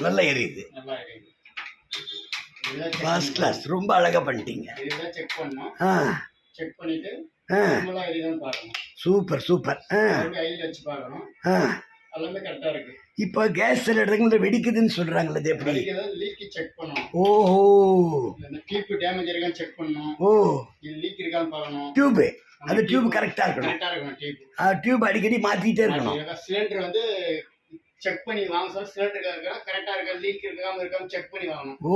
நல்லா எரியுது. First class. ரொம்ப அழகா பண்ணிட்டீங்க. Super super. இப்போ கேஸ் சிலிண்டர் வெடிக்குதுன்னு சொல்றாங்களே, அது எப்படி? ஓஹோ, ஓ, டியூப். அந்த டியூப் கரெக்டா இருக்கணும். டியூப் அடிக்கடி மாத்திட்டே இருக்கணும். சிலிண்டர் வந்து செக் பண்ணி வாங்க சார். சிலிண்டர் கரெக்டா இருக்கா, லீக் இருக்காம இருக்காம செக் பண்ணி வாங்கணும். ஓ,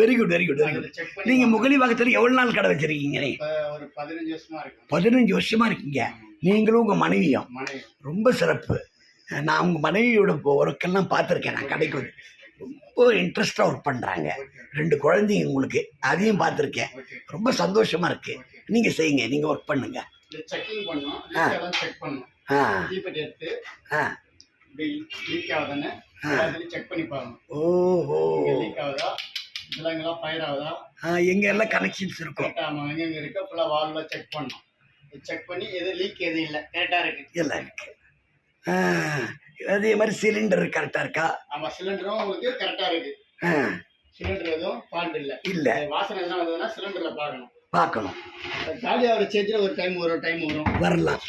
very good very good very good. நீங்க முகலிவாக்கத்துல எவ்வளவு நாள் கடை வச்சிருக்கீங்க? ஒரு 15 வருஷமா இருக்கு. 15 வருஷமா இருக்கீங்க. நீங்களும் உங்க மனைவியும். ரொம்ப சிறப்பு. நான் உங்க மனைவியோட ஒர்க்கெல்லாம் பார்த்துருக்கேன். நான் கடைக்கு வந்து ரொம்ப இன்ட்ரெஸ்டா ஒர்க் பண்றாங்க. 2 குழந்தைங்க உங்களுக்கு, அதையும் பார்த்துருக்கேன். ரொம்ப சந்தோஷமா இருக்கு. நீங்க செய்யுங்க, நீங்க ஒர்க் பண்ணுங்க. செக்கிங் பண்ணனும், செக் பண்ணனும். தீபெட்டி எடுத்து லீக் ஆகுதானே எல்லாத்தையும் செக் பண்ணி பாருங்க. ஓஹோ, லீக் ஆகுதா, இதெல்லாம் ஃபயர் ஆகுதா, எங்க எல்லாம் கனெக்ஷன்ஸ் இருக்கும். ஆமா, எங்க இருக்கு ஃபுல்லா வால்ல செக் பண்ணணும். செக் பண்ணி எது லீக் எது இல்லை கரெக்டா இருக்கு எல்லாம் இருக்கு. அதே மாதிரி சிலிண்டர் கரெக்டா இருக்கா? ஆமா, சிலிண்டரும் உங்களுக்கு கரெக்டா இருக்கு. சிலிண்டர் எதுவும் ஃபால்ட் இல்ல. இல்ல வாசனை எதுனா வந்ததுன்னா சிலிண்டர்ல பார்க்கணும். காலி ஆகிற ஸ்டேஜ்ல ஒரு டைம் வரும் வரலாம்.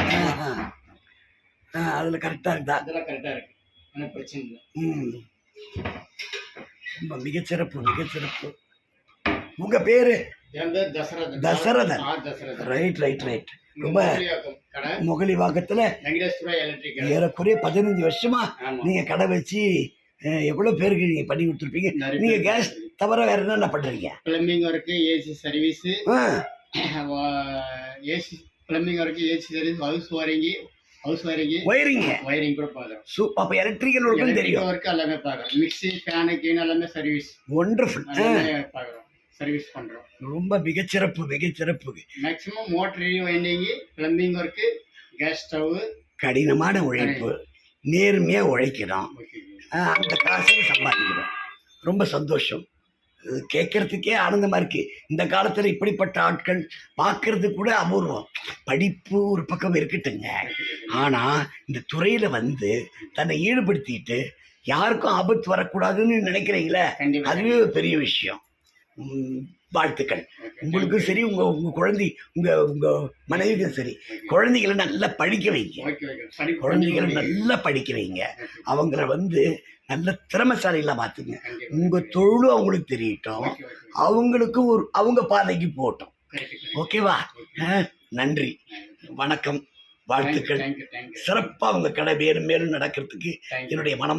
அதுல கரெக்டா இருக்குதா? அதெல்லாம் கரெக்டா இருக்கு, ஒன்றும் பிரச்சனை இல்லை. ரொம்ப மிகச்சிறப்பு மிகச்சிறப்பு. உங்க பேரு? தசரதன். Right right right. ரொம்ப முகலிவாக்கத்துல ஏறக்குறைய 15 வருஷமா நீங்க கடை வச்சு எவ்வளவு பேருக்கு நீங்க பண்ணி கொடுத்துருப்பீங்க. நீங்க கேஸ் தவிர வேற என்ன பண்றீங்க? Plumbing work, AC service, AC plumbing work, AC service, house wiring கூட பார்க்குறோம். அப்ப எலக்ட்ரிக்கல் ஒர்க்கும் தெரியும். ஒர்க்கு எல்லாமே பார்க்குறோம். மிக்ஸி, ஃபேனு, கீன் எல்லாமே சர்வீஸ். ஒண்டர்ஃபுல். பார்க்குறோம், சர்வீஸ் பண்றோம். ரொம்ப மிகச்சிறப்பு மிகச்சிறப்பு. Maximum motor winding, plumbing work, gas stove. கடினமான உழைப்பு, நேர்மையா உழைக்கிறோம், அந்த காசை சம்பாதிக்கிறோம். ரொம்ப சந்தோஷம். கேட்கறதுக்கே ஆனந்தமா இருக்கு. இந்த காலத்துல இப்படிப்பட்ட ஆட்கள் பார்க்கறது கூட அபூர்வம். படிப்பு ஒரு பக்கம் இருக்கட்டுங்க, ஆனா இந்த துறையில வந்து தன்னை ஈடுபடுத்திட்டு யாருக்கும் ஆபத்து வரக்கூடாதுன்னு நினைக்கிறீங்களே, அதுவே பெரிய விஷயம். வாழ்த்துக்கள். உங்களுக்கும் சரி, உங்க குழந்தை, உங்க மனைவிக்கும் சரி. குழந்தைகளை நல்லா படிக்க வைங்க. குழந்தைகளை நல்லா படிக்க வைங்க. அவங்கள வந்து நல்ல திறமைசாலிகளா மாத்துங்க. உங்க தொழிலும் அவங்களுக்கு தெரியட்டும், அவங்களுக்கு அவங்க பாதைக்கு போகட்டும். ஓகேவா? நன்றி, வணக்கம், வாழ்த்துக்கள். சிறப்பா உங்க கடை மேலும் மேலும் நடக்கிறதுக்கு என்னுடைய மனமா